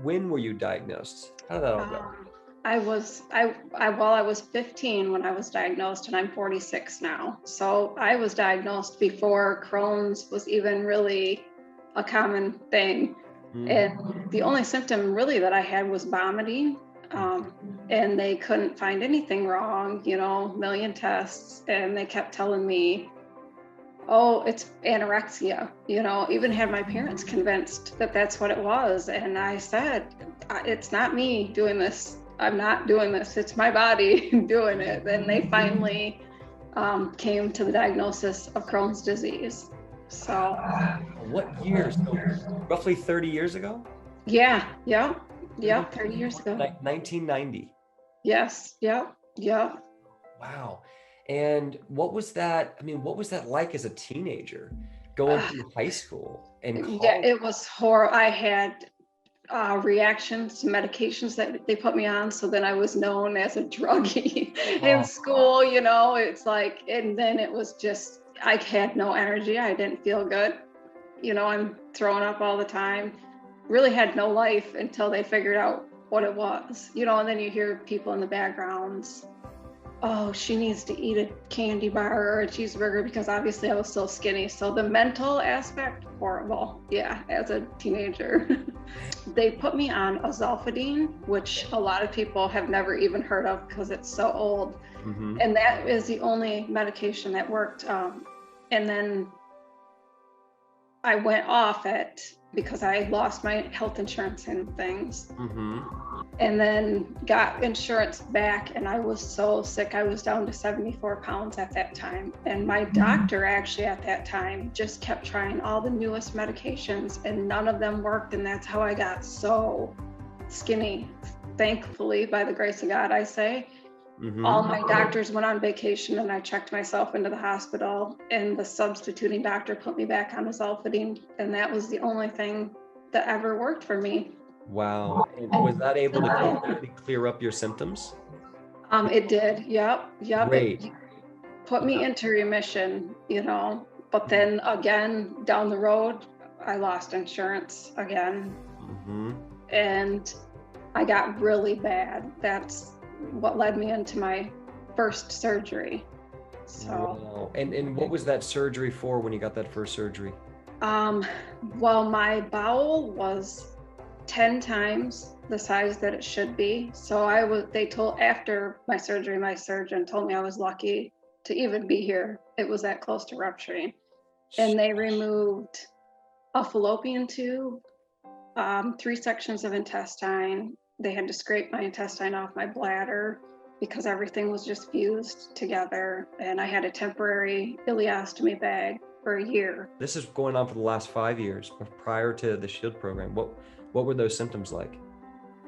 when were you diagnosed? How did that all go? I was 15 when I was diagnosed, and I'm 46 now. So I was diagnosed before Crohn's was even really a common thing. And the only symptom really that I had was vomiting. And they couldn't find anything wrong, million tests. And they kept telling me, oh, it's anorexia, even had my parents convinced that that's what it was. And I said, it's not me doing this. I'm not doing this. It's my body doing it. Then they finally came to the diagnosis of Crohn's disease. So what year? So roughly 30 years ago? Yeah, 30 years ago. 1990. Yes, yeah. Wow. And what was that? I mean, what was that like as a teenager going through high school and college? Yeah, it was horrible. I had reactions to medications that they put me on. So then I was known as a druggie in school, it's like, and then it was just, I had no energy. I didn't feel good. I'm throwing up all the time. Really had no life until they figured out what it was, and then you hear people in the backgrounds, oh, she needs to eat a candy bar or a cheeseburger, because obviously I was still skinny. So the mental aspect, horrible. Yeah, as a teenager. They put me on azolfidine, which a lot of people have never even heard of because it's so old. And that is the only medication that worked. And then I went off it because I lost my health insurance and things. And then got insurance back, and I was so sick. I was down to 74 pounds at that time. And my doctor actually at that time just kept trying all the newest medications, and none of them worked. And that's how I got so skinny. Thankfully, by the grace of God, I say. All my doctors went on vacation, and I checked myself into the hospital, and the substituting doctor put me back on azolfidine, and that was the only thing that ever worked for me. Wow. And was that able to completely clear up your symptoms? It did. Yep. Great. It put me into remission, but then again, down the road, I lost insurance again. And I got really bad. That's what led me into my first surgery. So. Wow. And what was that surgery for when you got that first surgery? Well, my bowel was 10 times the size that it should be. So after my surgery, my surgeon told me I was lucky to even be here. It was that close to rupturing. And they removed a fallopian tube, 3 sections of intestine. They had to scrape my intestine off my bladder because everything was just fused together. And I had a temporary ileostomy bag for a year. This is going on for the last 5 years, prior to the S.H.I.E.L.D. program. What were those symptoms like?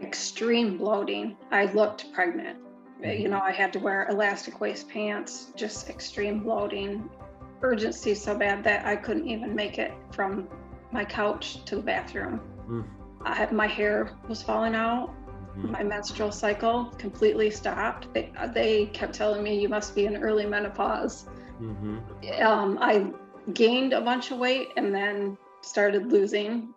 Extreme bloating. I looked pregnant. I had to wear elastic waist pants, just extreme bloating. Urgency so bad that I couldn't even make it from my couch to the bathroom. My hair was falling out. My menstrual cycle completely stopped. They kept telling me you must be in early menopause. I gained a bunch of weight and then started losing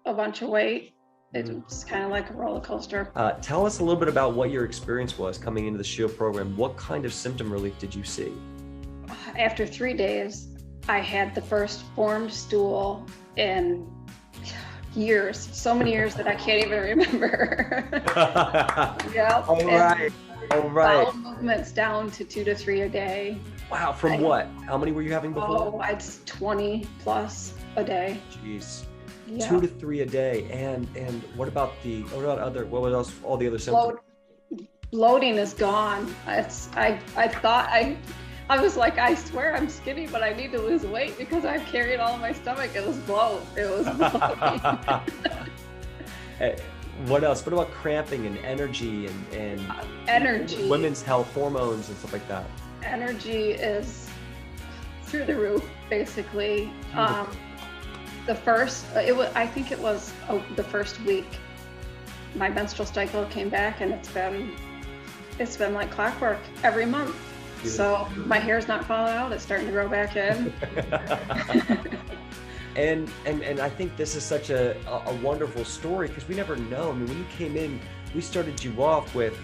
a bunch of weight. It was kind of like a roller coaster. Tell us a little bit about what your experience was coming into the S.H.I.E.L.D. program. What kind of symptom relief did you see? After 3 days, I had the first formed stool in years, so many years that I can't even remember. All right. Bowel movements down to 2 to 3 a day. Wow, from what? How many were you having before? Oh, it's 20 plus a day. Jeez. Yeah. 2 to 3 a day. And what about all the other symptoms? Bloating is gone. I was like, I swear I'm skinny, but I need to lose weight because I've carried all my stomach. It was bloat. It was bloating. What else? What about cramping and energy and energy, women's health, hormones and stuff like that? Energy is through the roof, basically. The first week, my menstrual cycle came back, and it's been like clockwork every month. So my hair's not falling out, it's starting to grow back in. And I think this is such a wonderful story, because we never know. I mean, when you came in, we started you off with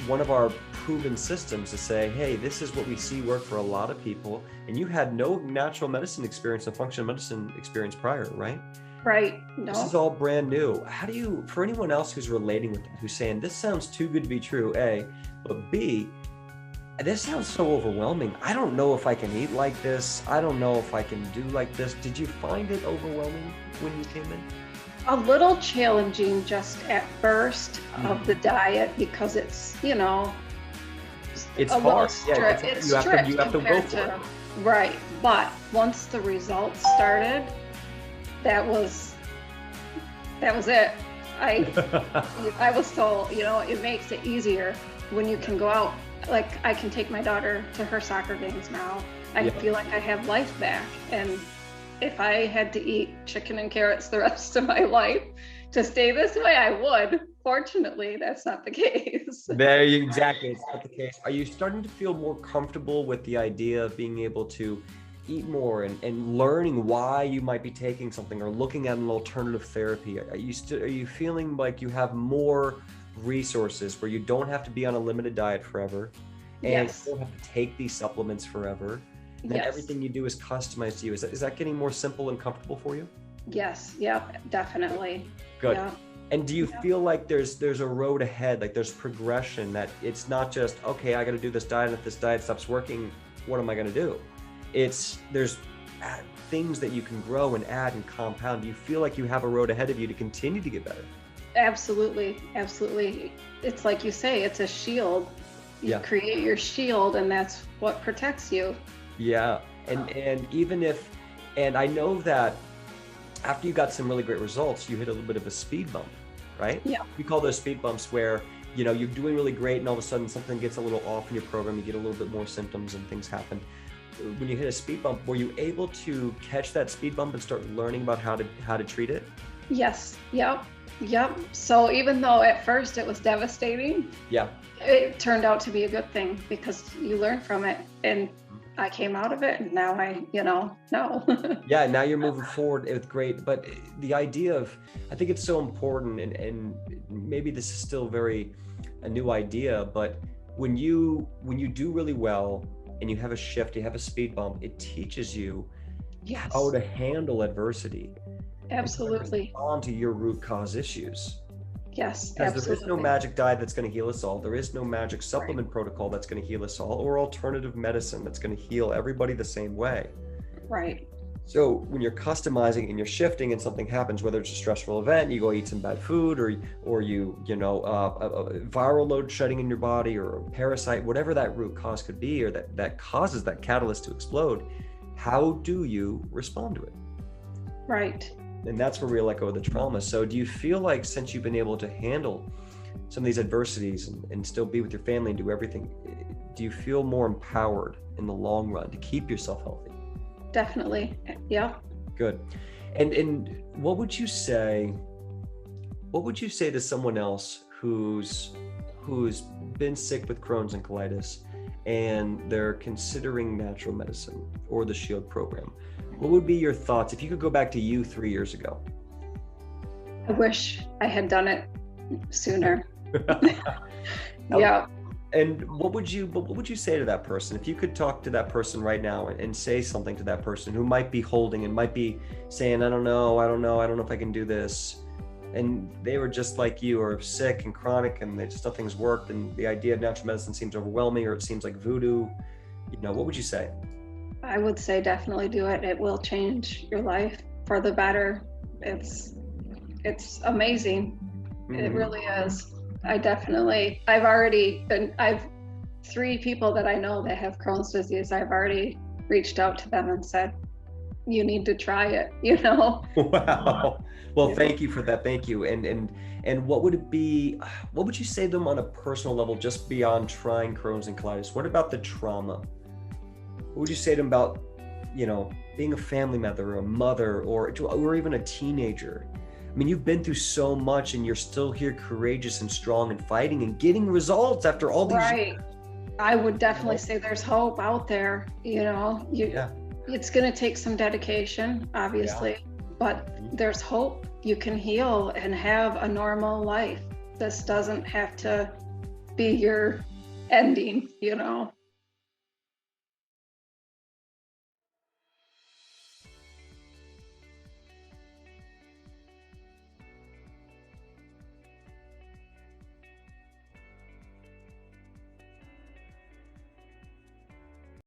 one of our proven systems to say, hey, this is what we see work for a lot of people. And you had no natural medicine experience and functional medicine experience prior, right? Right. No. This is all brand new. How do you, for anyone else who's relating with that, who's saying, this sounds too good to be true, A, but B, this sounds so overwhelming. I don't know if I can eat like this. I don't know if I can do like this. Did you find it overwhelming when you came in? A little challenging just at first of the diet, because it's, you know, it's a hard. Yeah, it's you have to go for it. Right. But once the results started, that was it. I was told, you know, it makes it easier when you can go out. Like, I can take my daughter to her soccer games now. I feel like I have life back. And if I had to eat chicken and carrots the rest of my life to stay this way, I would. Fortunately, that's not the case. Exactly, it's not the case. Are you starting to feel more comfortable with the idea of being able to eat more and learning why you might be taking something, or looking at an alternative therapy? Are you feeling like you have more resources where you don't have to be on a limited diet forever, and you don't have to take these supplements forever, and then everything you do is customized to you? Is that getting more simple and comfortable for you? Yes. Yep. Definitely. Good. Yeah. And do you feel like there's a road ahead, like there's progression, that it's not just, okay, I got to do this diet, and if this diet stops working, what am I going to do? There's things that you can grow and add and compound. Do you feel like you have a road ahead of you to continue to get better? Absolutely. Absolutely. It's like you say, it's a shield. You create your shield, and that's what protects you. Yeah. And even if, and I know that after you got some really great results, you hit a little bit of a speed bump, right? Yeah. We call those speed bumps where, you know, you're doing really great, and all of a sudden something gets a little off in your program, you get a little bit more symptoms and things happen. When you hit a speed bump, were you able to catch that speed bump and start learning about how to treat it? Yes. Yep. So even though at first it was devastating, it turned out to be a good thing, because you learn from it, and I came out of it, and now know. Yeah, now you're moving forward with great. But the idea of, I think it's so important, and maybe this is still a new idea, but when you do really well and you have a shift, you have a speed bump, it teaches you how to handle adversity. Absolutely. Respond to your root cause issues. Yes, because absolutely. There is no magic diet that's going to heal us all. There is no magic supplement protocol that's going to heal us all, or alternative medicine that's going to heal everybody the same way. Right. So when you're customizing and you're shifting and something happens, whether it's a stressful event, you go eat some bad food, or you a viral load shedding in your body, or a parasite, whatever that root cause could be, or that causes that catalyst to explode, how do you respond to it? Right. And that's where we let go of the trauma. So do you feel like, since you've been able to handle some of these adversities and still be with your family and do everything, do you feel more empowered in the long run to keep yourself healthy? Definitely. Yeah. Good. And what would you say to someone else who's been sick with Crohn's and colitis, and they're considering natural medicine or the S.H.I.E.L.D. program? What would be your thoughts if you could go back to you 3 years ago? I wish I had done it sooner. Yeah. And what would you say to that person? If you could talk to that person right now and say something to that person who might be holding and might be saying, I don't know if I can do this. And they were just like you, or sick and chronic, and nothing's worked, and the idea of natural medicine seems overwhelming, or it seems like voodoo. What would you say? I would say definitely do it. It will change your life for the better. It's amazing. Mm-hmm. It really is. I've 3 people that I know that have Crohn's disease. I've already reached out to them and said, you need to try it, Wow. Well, thank you for that. Thank you. And what would you say to them on a personal level, just beyond trying Crohn's and colitis? What about the trauma? What would you say to them about, being a family member or a mother or even a teenager? I mean, you've been through so much, and you're still here, courageous and strong and fighting and getting results after all these years. I would definitely say there's hope out there, It's going to take some dedication, obviously, but there's hope. You can heal and have a normal life. This doesn't have to be your ending, you know?